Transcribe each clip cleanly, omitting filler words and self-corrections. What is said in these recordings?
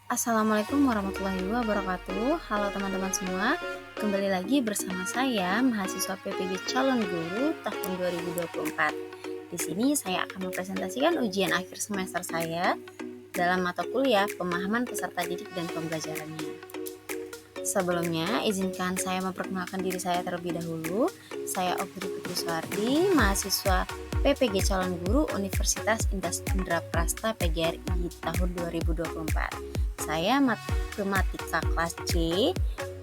Assalamualaikum warahmatullahi wabarakatuh. Halo teman-teman semua, kembali lagi bersama saya, mahasiswa PPG Calon Guru tahun 2024. Di sini saya akan mempresentasikan ujian akhir semester saya dalam mata kuliah Pemahaman Peserta Didik dan Pembelajarannya. Sebelumnya, izinkan saya memperkenalkan diri saya terlebih dahulu. Saya Ogri Putri Suwardi, mahasiswa PPG Calon Guru Universitas Indraprasta PGRI tahun 2024. Saya matematika kelas C.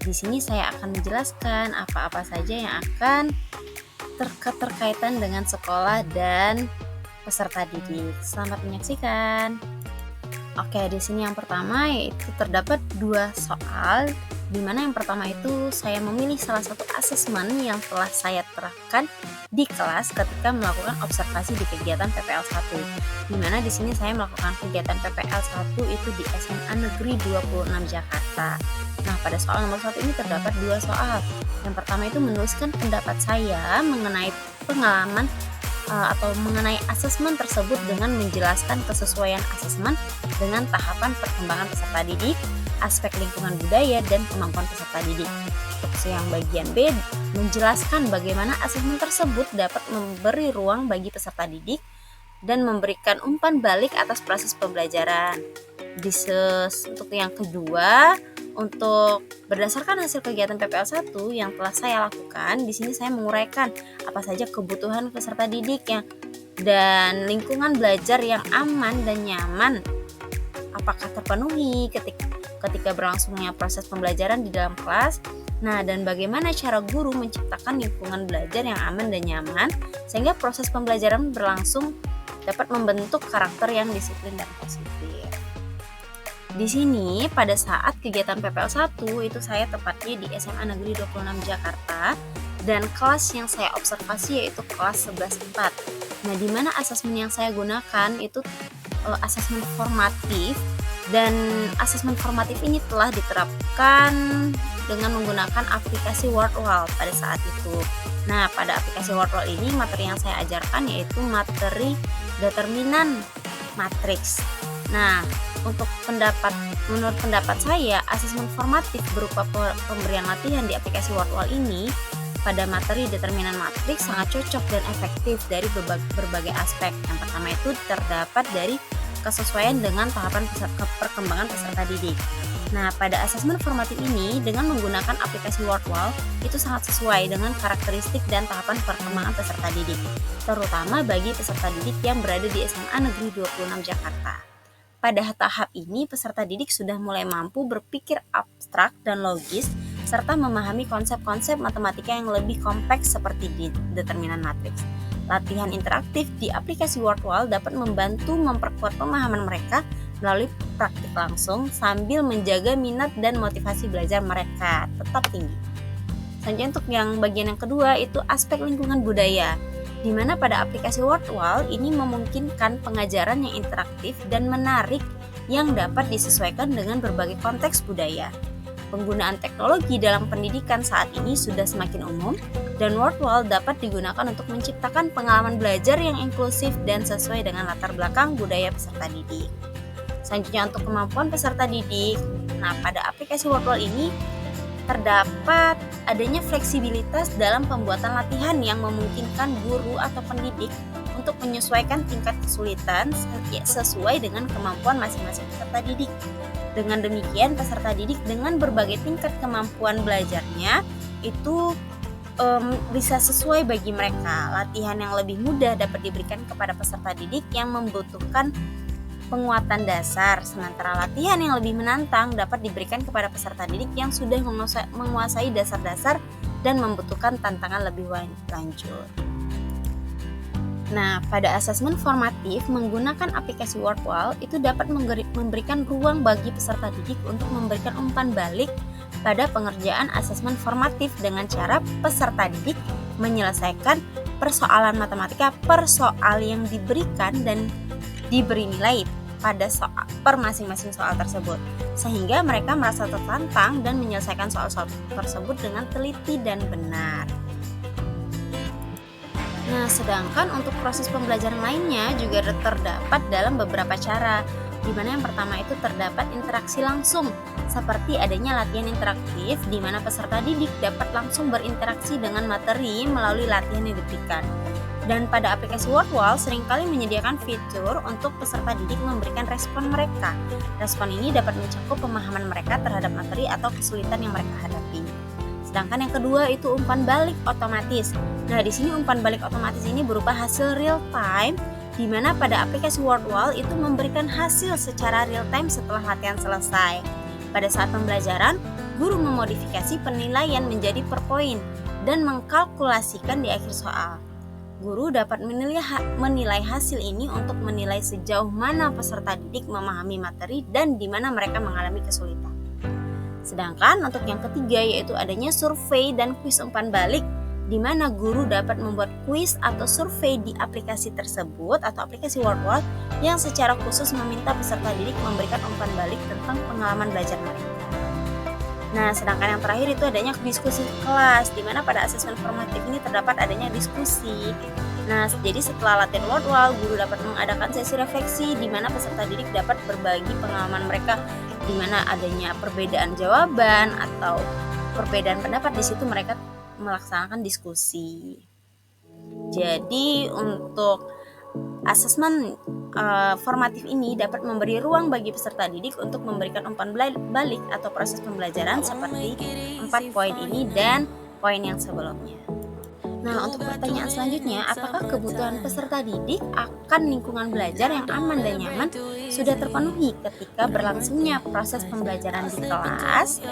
Di sini saya akan menjelaskan apa-apa saja yang akan terkaitan dengan sekolah dan peserta didik. Selamat menyaksikan. Oke, di sini yang pertama yaitu terdapat 2 soal, di mana yang pertama itu saya memilih salah satu asesmen yang telah saya terapkan di kelas ketika melakukan observasi di kegiatan PPL 1. Di mana di sini saya melakukan kegiatan PPL 1 itu di SMA Negeri 26 Jakarta. Nah, pada soal nomor 1 ini terdapat 2 soal. Yang pertama itu menuliskan pendapat saya mengenai pengalaman atau mengenai asesmen tersebut dengan menjelaskan kesesuaian asesmen dengan tahapan perkembangan peserta didik, aspek lingkungan budaya, dan kemampuan peserta didik. Untuk yang bagian B, menjelaskan bagaimana asesmen tersebut dapat memberi ruang bagi peserta didik dan memberikan umpan balik atas proses pembelajaran. Untuk yang kedua, untuk berdasarkan hasil kegiatan PPL 1 yang telah saya lakukan, di sini saya menguraikan apa saja kebutuhan peserta didiknya dan lingkungan belajar yang aman dan nyaman apakah terpenuhi ketika berlangsungnya proses pembelajaran di dalam kelas. Nah, dan bagaimana cara guru menciptakan lingkungan belajar yang aman dan nyaman sehingga proses pembelajaran berlangsung dapat membentuk karakter yang disiplin dan positif. Di sini pada saat kegiatan PPL 1 itu saya tepatnya di SMA Negeri 26 Jakarta dan kelas yang saya observasi yaitu kelas 11-4. Nah, di mana asesmen yang saya gunakan itu asesmen formatif, dan asesmen formatif ini telah diterapkan dengan menggunakan aplikasi Wordwall pada saat itu. Nah, pada aplikasi Wordwall ini materi yang saya ajarkan yaitu materi determinan matriks. Nah, menurut pendapat saya, asesmen formatif berupa pemberian latihan di aplikasi Wordwall ini pada materi determinan matriks sangat cocok dan efektif dari berbagai aspek. Yang pertama itu terdapat dari kesesuaian dengan tahapan perkembangan peserta didik. Nah, pada asesmen formatif ini dengan menggunakan aplikasi Wordwall itu sangat sesuai dengan karakteristik dan tahapan perkembangan peserta didik, terutama bagi peserta didik yang berada di SMA Negeri 26 Jakarta. Pada tahap ini, peserta didik sudah mulai mampu berpikir abstrak dan logis, serta memahami konsep-konsep matematika yang lebih kompleks seperti determinan matriks. Latihan interaktif di aplikasi Wordwall dapat membantu memperkuat pemahaman mereka melalui praktik langsung sambil menjaga minat dan motivasi belajar mereka tetap tinggi. Selanjutnya untuk yang bagian yang kedua itu aspek lingkungan budaya, di mana pada aplikasi Wordwall ini memungkinkan pengajaran yang interaktif dan menarik yang dapat disesuaikan dengan berbagai konteks budaya. Penggunaan teknologi dalam pendidikan saat ini sudah semakin umum dan Wordwall dapat digunakan untuk menciptakan pengalaman belajar yang inklusif dan sesuai dengan latar belakang budaya peserta didik. Selanjutnya untuk kemampuan peserta didik. Nah, pada aplikasi Wordwall ini terdapat adanya fleksibilitas dalam pembuatan latihan yang memungkinkan guru atau pendidik untuk menyesuaikan tingkat kesulitan sesuai dengan kemampuan masing-masing peserta didik. Dengan demikian, peserta didik dengan berbagai tingkat kemampuan belajarnya itu bisa sesuai bagi mereka. Latihan yang lebih mudah dapat diberikan kepada peserta didik yang membutuhkan penguatan dasar, sementara latihan yang lebih menantang dapat diberikan kepada peserta didik yang sudah menguasai dasar-dasar dan membutuhkan tantangan lebih lanjut. Nah, pada asesmen formatif menggunakan aplikasi Wordwall itu dapat memberikan ruang bagi peserta didik untuk memberikan umpan balik pada pengerjaan asesmen formatif dengan cara peserta didik menyelesaikan persoalan matematika per soal yang diberikan dan diberi nilai pada per masing-masing soal tersebut, sehingga mereka merasa tertantang dan menyelesaikan soal-soal tersebut dengan teliti dan benar. Nah, sedangkan untuk proses pembelajaran lainnya juga terdapat dalam beberapa cara. di mana yang pertama itu terdapat interaksi langsung, seperti adanya latihan interaktif di mana peserta didik dapat langsung berinteraksi dengan materi melalui latihan yang diberikan. Dan pada aplikasi Wordwall seringkali menyediakan fitur untuk peserta didik memberikan respon mereka. Respon ini dapat mencakup pemahaman mereka terhadap materi atau kesulitan yang mereka hadapi. Sedangkan yang kedua itu umpan balik otomatis. Nah, di sini umpan balik otomatis ini berupa hasil real time, di mana pada aplikasi Wordwall itu memberikan hasil secara real time setelah latihan selesai. Pada saat pembelajaran, guru memodifikasi penilaian menjadi per poin dan mengkalkulasikan di akhir soal. Guru dapat menilai hasil ini untuk menilai sejauh mana peserta didik memahami materi dan di mana mereka mengalami kesulitan. Sedangkan untuk yang ketiga yaitu adanya survei dan kuis umpan balik, di mana guru dapat membuat kuis atau survei di aplikasi tersebut atau aplikasi Wordwall yang secara khusus meminta peserta didik memberikan umpan balik tentang pengalaman belajar mereka. Nah, sedangkan yang terakhir itu adanya diskusi kelas, di mana pada asesmen formatif ini terdapat adanya diskusi. Nah, jadi setelah latihan Wordwall, guru dapat mengadakan sesi refleksi di mana peserta didik dapat berbagi pengalaman mereka, di mana adanya perbedaan jawaban atau perbedaan pendapat. Di situ mereka melaksanakan diskusi. Jadi untuk asesmen formatif ini dapat memberi ruang bagi peserta didik untuk memberikan umpan balik atau proses pembelajaran seperti 4 poin ini dan poin yang sebelumnya. Nah, untuk pertanyaan selanjutnya, apakah kebutuhan peserta didik akan lingkungan belajar yang aman dan nyaman sudah terpenuhi ketika berlangsungnya proses pembelajaran di kelas?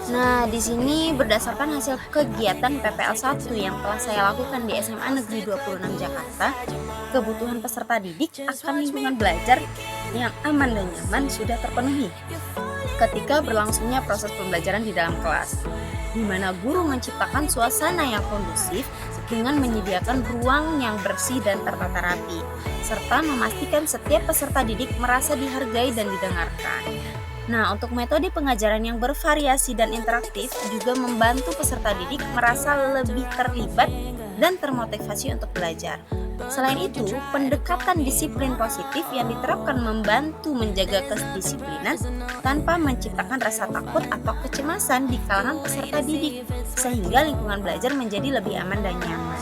Nah, di sini berdasarkan hasil kegiatan PPL 1 yang telah saya lakukan di SMA Negeri 26 Jakarta, kebutuhan peserta didik akan lingkungan belajar yang aman dan nyaman sudah terpenuhi ketika berlangsungnya proses pembelajaran di dalam kelas, di mana guru menciptakan suasana yang kondusif dengan menyediakan ruang yang bersih dan tertata rapi, serta memastikan setiap peserta didik merasa dihargai dan didengarkan. Nah, untuk metode pengajaran yang bervariasi dan interaktif juga membantu peserta didik merasa lebih terlibat dan termotivasi untuk belajar. Selain itu, pendekatan disiplin positif yang diterapkan membantu menjaga kedisiplinan tanpa menciptakan rasa takut atau kecemasan di kalangan peserta didik, sehingga lingkungan belajar menjadi lebih aman dan nyaman.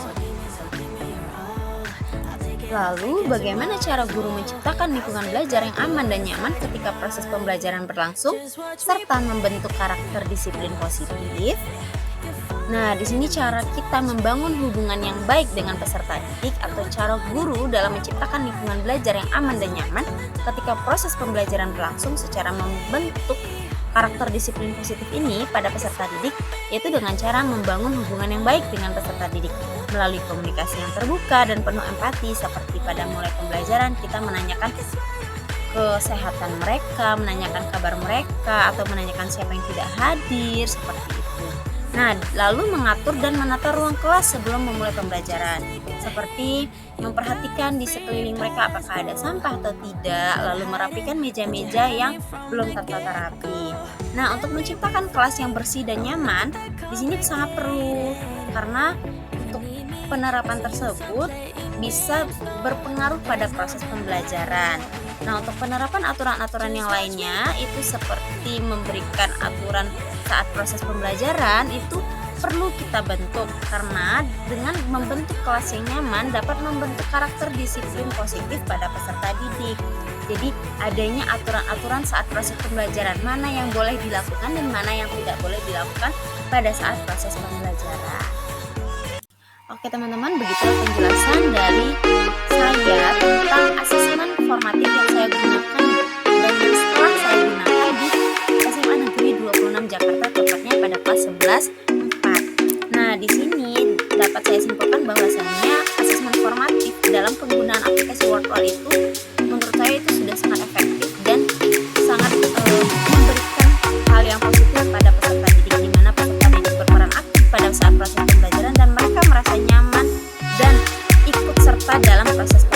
Lalu, bagaimana cara guru menciptakan lingkungan belajar yang aman dan nyaman ketika proses pembelajaran berlangsung, serta membentuk karakter disiplin positif? Nah, di sini cara kita membangun hubungan yang baik dengan peserta didik atau cara guru dalam menciptakan lingkungan belajar yang aman dan nyaman ketika proses pembelajaran berlangsung secara membentuk karakter disiplin positif ini pada peserta didik, yaitu dengan cara membangun hubungan yang baik dengan peserta didik melalui komunikasi yang terbuka dan penuh empati, seperti pada mulai pembelajaran kita menanyakan kesehatan mereka, menanyakan kabar mereka, atau menanyakan siapa yang tidak hadir, seperti itu. Nah, lalu mengatur dan menata ruang kelas sebelum memulai pembelajaran, seperti memperhatikan di sekeliling mereka apakah ada sampah atau tidak, lalu merapikan meja-meja yang belum tertata rapi. Nah, untuk menciptakan kelas yang bersih dan nyaman, di sini sangat perlu, karena untuk penerapan tersebut bisa berpengaruh pada proses pembelajaran. Nah, untuk penerapan aturan-aturan yang lainnya itu seperti memberikan aturan saat proses pembelajaran itu perlu kita bentuk, karena dengan membentuk kelas yang nyaman dapat membentuk karakter disiplin positif pada peserta didik. Jadi adanya aturan-aturan saat proses pembelajaran, mana yang boleh dilakukan dan mana yang tidak boleh dilakukan pada saat proses pembelajaran. Oke teman-teman, begitulah penjelasan dari saya tentang asesmen formatif yang saya gunakan dan yang setelah saya gunakan di SMA Negeri 26 Jakarta, tepatnya pada kelas 11/4. Nah, di sini dapat saya simpulkan bahwasannya asesmen formatif dalam penggunaan aplikasi Wordwall itu menurut saya itu sudah sangat efektif dan sangat memberikan hal yang positif pada peserta didik, di mana peserta didik berperan aktif pada saat proses pembelajaran dan mereka merasa nyaman dan ikut serta dalam proses pembelajaran.